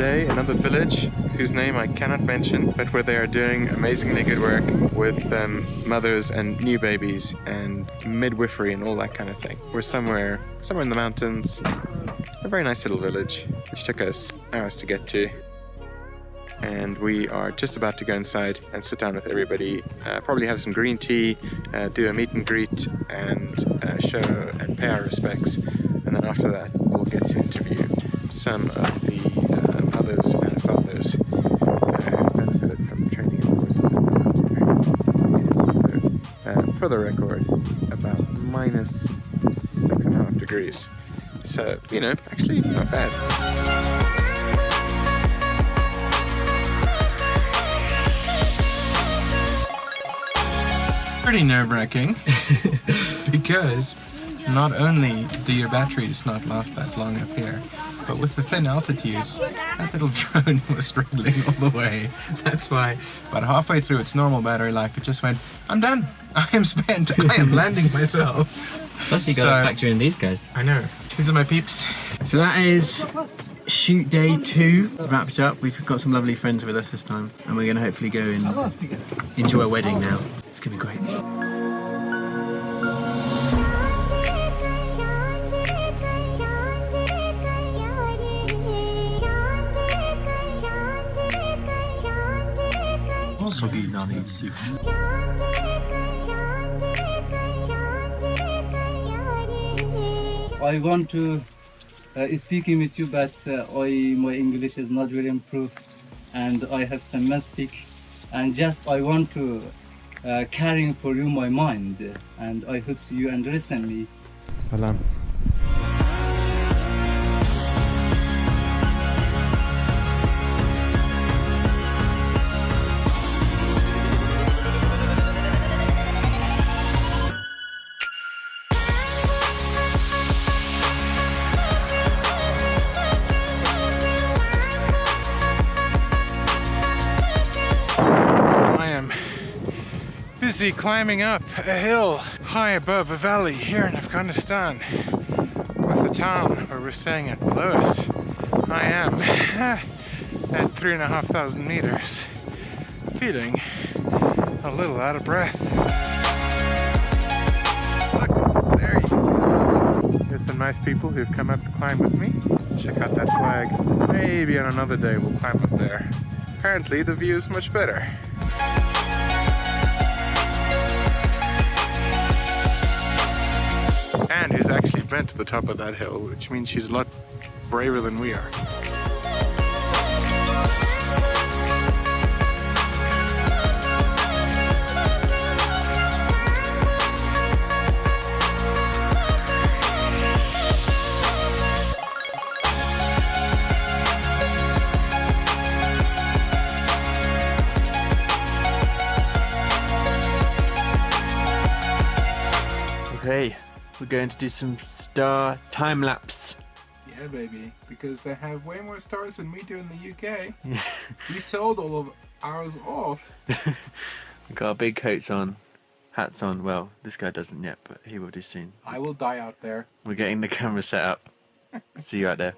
today, another village whose name I cannot mention, but where they are doing amazingly good work with mothers and new babies and midwifery and all that kind of thing. We're somewhere in the mountains, a very nice little village, which took us hours to get to. And we are just about to go inside and sit down with everybody, probably have some green tea, do a meet and greet, and show and pay our respects. And then after that, we'll get to interview some of the mothers and fathers who benefited from training in horses and mountain. It is also, for the record, about minus 6.5 degrees. So, you know, actually not bad. Pretty nerve-wracking because not only do your batteries not last that long up here, but with the thin altitude, that little drone was struggling all the way. That's why about halfway through its normal battery life, it just went, I'm done, I am spent, I am landing myself. Plus you gotta factor in these guys. I know. These are my peeps. So that is shoot day 2 wrapped up. We've got some lovely friends with us this time, and we're gonna hopefully go and enjoy a wedding now. It's gonna be great. I want to speaking with you, but my English is not really improved, and I have some mistake, and just I want to carrying for you my mind, and I hope you understand me. Salam. Busy climbing up a hill high above a valley here in Afghanistan with the town where we're staying at below us. I am at 3,500 meters, feeling a little out of breath. Look, there you go. There's some nice people who've come up to climb with me. Check out that flag. Maybe on another day we'll climb up there. Apparently the view is much better. And who's actually been to the top of that hill, which means she's a lot braver than we are. Okay, we're going to do some star time lapse. Yeah, baby, because they have way more stars than we do in the UK. We sold all of ours off. We've got our big coats on, hats on. Well, this guy doesn't yet, but he will do soon. I will die out there. We're getting the camera set up. See you out there.